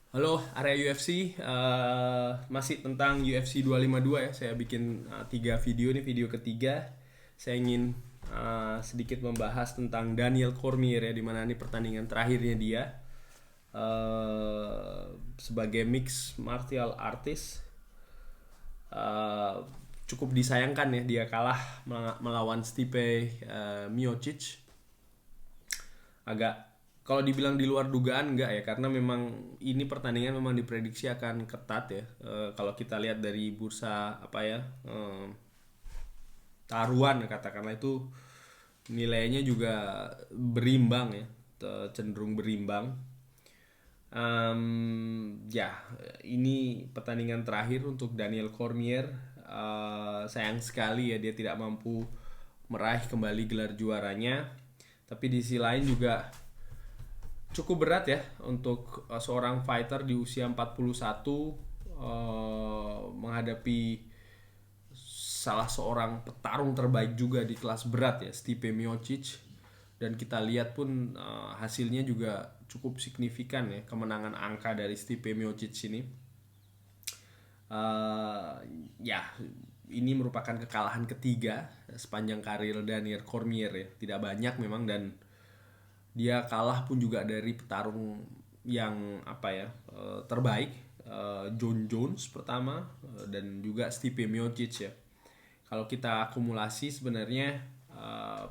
Halo, area UFC, masih tentang UFC 252 ya. Saya bikin 3 video, ini video ketiga. Saya ingin sedikit membahas tentang Daniel Cormier ya, dimana ini pertandingan terakhirnya dia sebagai mixed martial artist. Eh, Cukup disayangkan ya, dia kalah melawan Stipe Miocic. Agak, kalau dibilang di luar dugaan enggak ya, karena memang ini pertandingan memang diprediksi akan ketat ya. Kalau kita lihat dari bursa apa ya, taruhan katakanlah itu nilainya juga berimbang ya, cenderung berimbang. Ya, ini pertandingan terakhir untuk Daniel Cormier. Sayang sekali ya, dia tidak mampu meraih kembali gelar juaranya. Tapi di sisi lain juga cukup berat ya untuk seorang fighter di usia 41 menghadapi salah seorang petarung terbaik juga di kelas berat ya, Stipe Miocic. Dan kita lihat pun hasilnya juga cukup signifikan ya, kemenangan angka dari Stipe Miocic ini. Eh, ya, ini merupakan kekalahan ketiga sepanjang karir Daniel Cormier ya. Tidak banyak memang, dan dia kalah pun juga dari petarung yang apa ya, terbaik, John Jones pertama, dan juga Stipe Miocic ya. Kalau kita akumulasi sebenarnya, eh,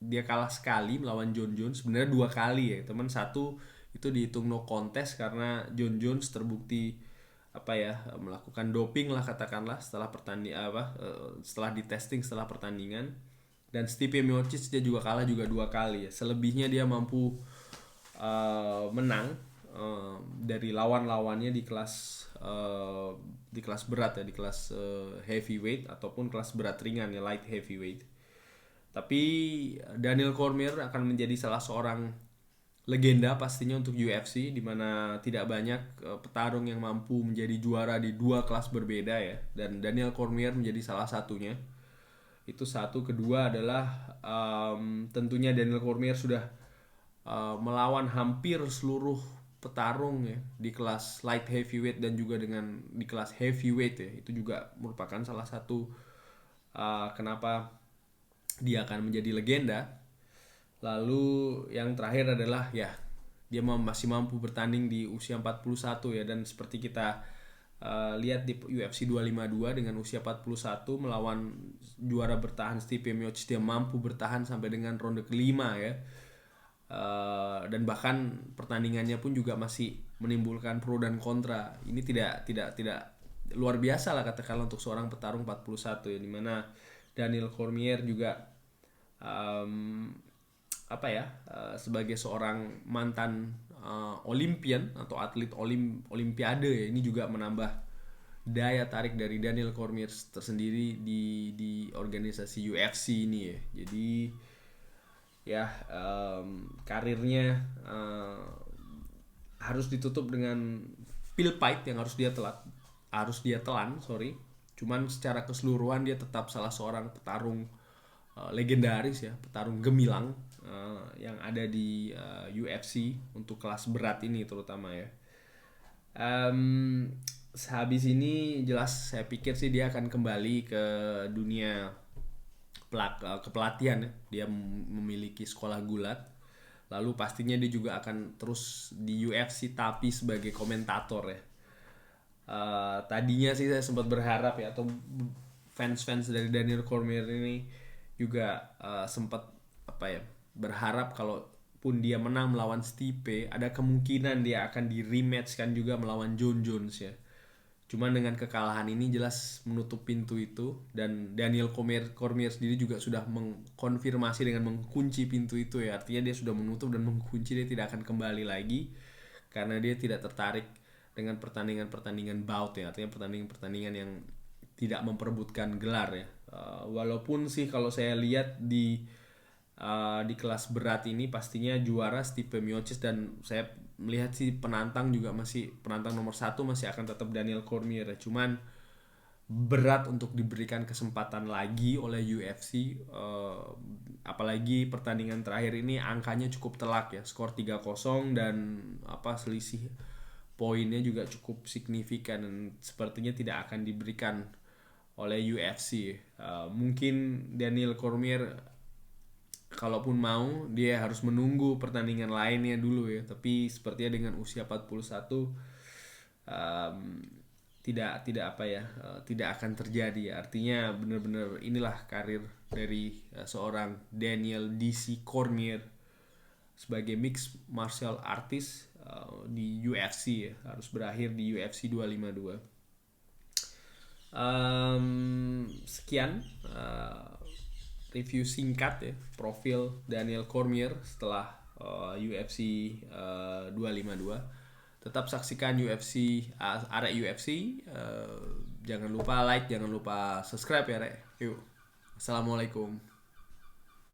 dia kalah sekali melawan John Jones, sebenarnya 2 kali ya teman. Satu itu dihitung no contest karena John Jones terbukti apa ya, melakukan doping lah katakanlah setelah pertandingan apa, setelah di testing setelah pertandingan. Dan Stipe Miocic dia juga kalah juga 2 kali ya. Selebihnya dia mampu menang dari lawan-lawannya di kelas berat ya, di kelas heavyweight ataupun kelas berat ringan ya, light heavyweight. Tapi Daniel Cormier akan menjadi salah seorang legenda pastinya untuk UFC, di mana tidak banyak petarung yang mampu menjadi juara di 2 kelas berbeda ya, dan Daniel Cormier menjadi salah satunya. Itu satu. Kedua adalah tentunya Daniel Cormier sudah melawan hampir seluruh petarung ya di kelas light heavyweight dan juga dengan di kelas heavyweight ya. Itu juga merupakan salah satu kenapa dia akan menjadi legenda. Lalu yang terakhir adalah ya, dia masih mampu bertanding di usia 41 ya, dan seperti kita lihat di UFC 252 dengan usia 41 melawan juara bertahan Stipe Miocic, dia mampu bertahan sampai dengan ronde kelima ya. Dan bahkan pertandingannya pun juga masih menimbulkan pro dan kontra. Ini tidak luar biasa lah katakanlah untuk seorang petarung 41 ya, dimana Daniel Cormier juga um, apa ya, sebagai seorang mantan Olympian atau atlet Olimpiade ya, ini juga menambah daya tarik dari Daniel Cormier tersendiri di organisasi UFC ini ya. Jadi ya, karirnya harus ditutup dengan pil pahit yang harus dia telan, sorry. Cuman secara keseluruhan dia tetap salah seorang petarung legendaris ya, petarung gemilang yang ada di UFC untuk kelas berat ini terutama ya. Sehabis ini jelas saya pikir sih dia akan kembali ke dunia kepelatihan ya. Dia memiliki sekolah gulat. Lalu pastinya dia juga akan terus di UFC tapi sebagai komentator ya. Tadinya sih saya sempat berharap ya, atau fans-fans dari Daniel Cormier ini juga sempat apa ya, berharap kalau pun dia menang melawan Stipe, ada kemungkinan dia akan di rematch kan juga melawan John Jones ya. Cuman dengan kekalahan ini jelas menutup pintu itu, dan Daniel Cormier sendiri juga sudah mengkonfirmasi dengan mengunci pintu itu ya. Artinya dia sudah menutup dan mengunci, dia tidak akan kembali lagi karena dia tidak tertarik dengan pertandingan-pertandingan bout ya. Artinya pertandingan-pertandingan yang tidak memperebutkan gelar ya. Walaupun sih kalau saya lihat di kelas berat ini pastinya juara Stipe Miocic, dan saya melihat sih penantang nomor satu masih akan tetap Daniel Cormier ya. Cuman berat untuk diberikan kesempatan lagi oleh UFC, apalagi pertandingan terakhir ini angkanya cukup telak ya, skor 3-0, dan apa, selisih poinnya juga cukup signifikan dan sepertinya tidak akan diberikan oleh UFC. Mungkin Daniel Cormier kalaupun mau dia harus menunggu pertandingan lainnya dulu ya, tapi sepertinya dengan usia 41 um, tidak apa ya, tidak akan terjadi. Artinya benar-benar inilah karir dari seorang Daniel DC Cormier sebagai mixed martial artist di UFC ya, harus berakhir di UFC 252. Sekian review singkat ya profil Daniel Cormier setelah UFC 252. Tetap saksikan UFC Arek UFC. Jangan lupa like, jangan lupa subscribe ya Rek. Yuk. Assalamualaikum.